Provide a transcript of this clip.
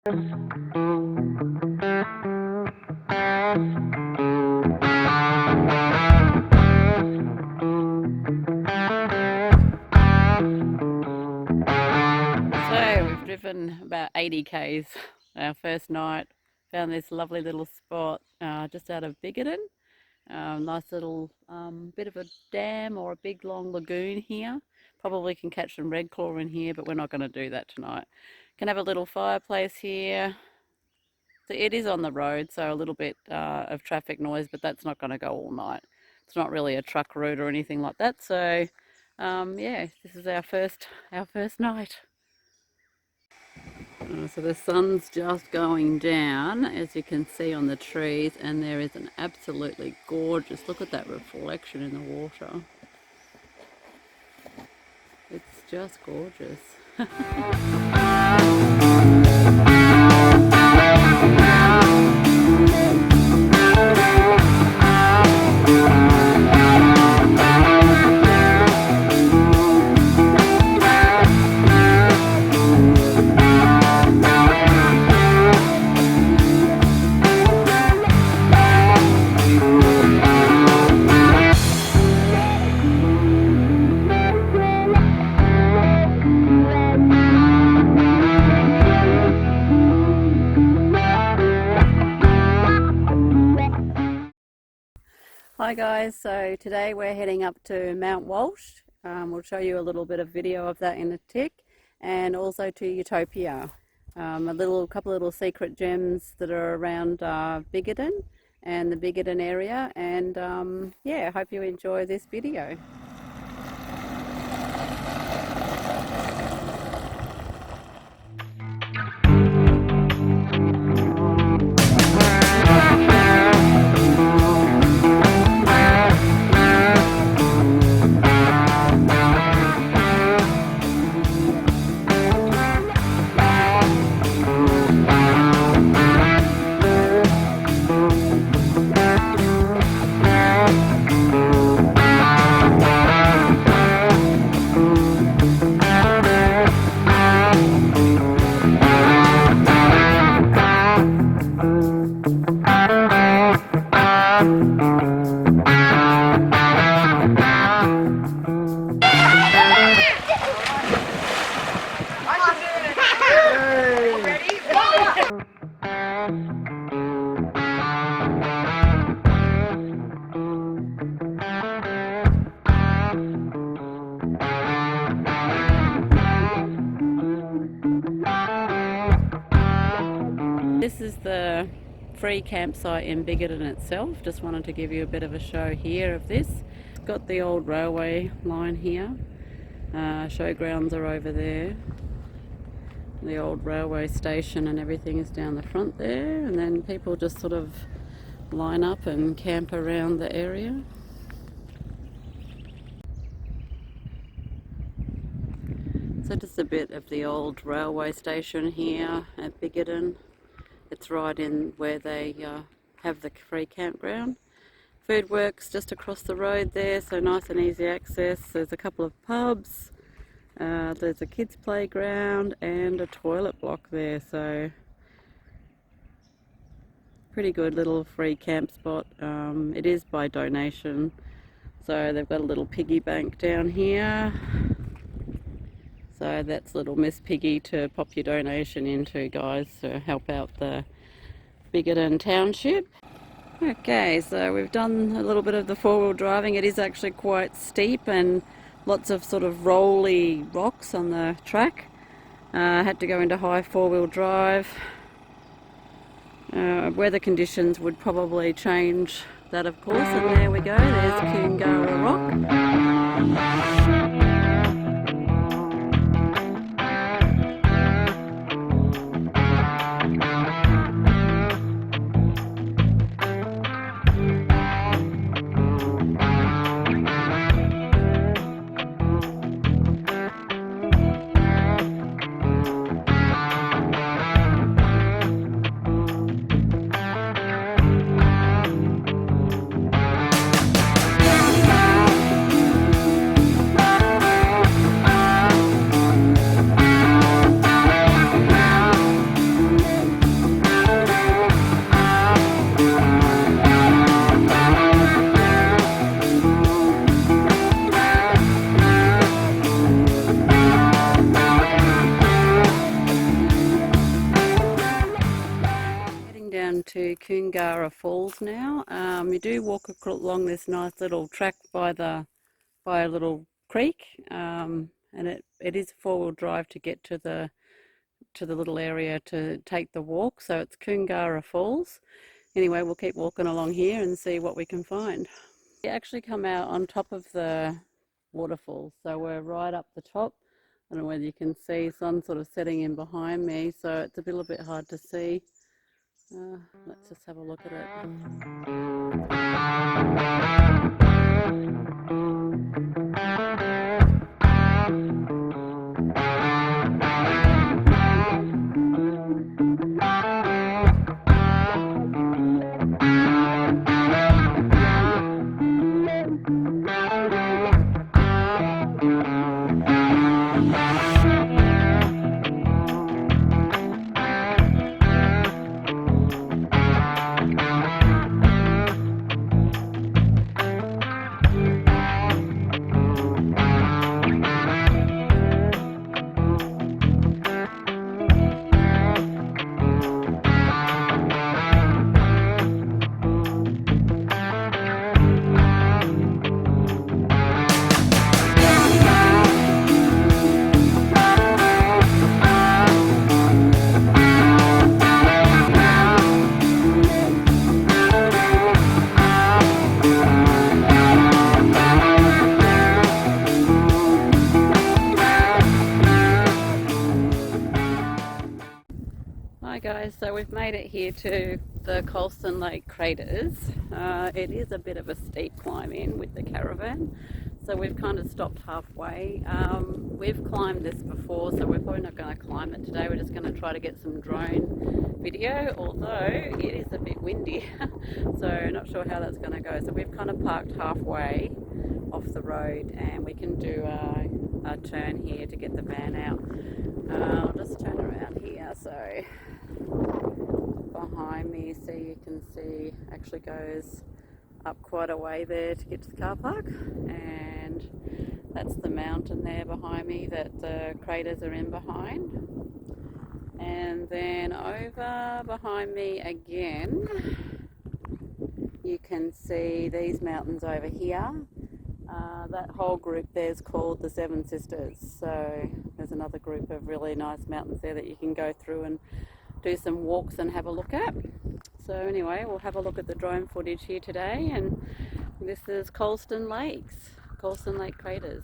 So we've driven about 80 k's our first night. Found this lovely little spot just out of Bigoton. Nice little bit of a dam or a big long lagoon here. Probably can catch some red claw in here, but we're not going to do that tonight. Can have a little fireplace here. So it is on the road, so a little bit of traffic noise, but that's not going to go all night. It's not really a truck route or anything like that. So yeah, this is our first night. So the sun's just going down, as you can see on the trees, and there is an absolutely gorgeous, look at that reflection in the water. It's just gorgeous. Hi guys, so today we're heading up to Mount Walsh. We'll show you a little bit of video of that in a tick, and also to Utopia. A couple little secret gems that are around Bigoton and the Bigoton area, and yeah, hope you enjoy this video. This is the free campsite in Bigoton itself. Just wanted to give you a bit of a show here of this. Got the old railway line here. Showgrounds are over there. The old railway station and everything is down the front there, and then people just sort of line up and camp around the area. So just a bit of the old railway station here at Bigoton. It's right in where they have the free campground. Food Works just across the road there, so nice and easy access. There's a couple of pubs, there's a kids playground and a toilet block there, so pretty good little free camp spot. It is by donation, so they've got a little piggy bank down here. So that's little Miss Piggy to pop your donation into, guys, to help out the Bigoton Township. Okay, so we've done a little bit of the four-wheel driving. It is actually quite steep and lots of sort of rolly rocks on the track. Had to go into high four-wheel drive. Weather conditions would probably change that, of course, and there we go, there's Koongarra Rock. down to Koongarra Falls now. You do walk along this nice little track by a little creek, and it is four-wheel drive to get to the little area to take the walk. So it's Koongarra Falls. Anyway, we'll keep walking along here and see what we can find. We actually come out on top of the waterfall, so we're right up the top. I don't know whether you can see, sun sort of setting in behind me, so it's a little bit hard to see. Let's just have a look at it. Hi guys, so we've made it here to the Colston Lake Craters. It is a bit of a steep climb in with the caravan, so we've kind of stopped halfway. We've climbed this before, so we're probably not going to climb it today. We're just going to try to get some drone video, although it is a bit windy, so not sure how that's going to go. So we've kind of parked halfway off the road and we can do a turn here to get the van out. I'll just turn around here, so behind me, so you can see, actually goes up quite a way there to get to the car park, and that's the mountain there behind me that the craters are in behind. And then over behind me again, you can see these mountains over here. That whole group there is called the Seven Sisters, so there's another group of really nice mountains there that you can go through and do some walks and have a look at. So anyway, we'll have a look at the drone footage here today, and this is Colston Lakes, Colston Lake Craters.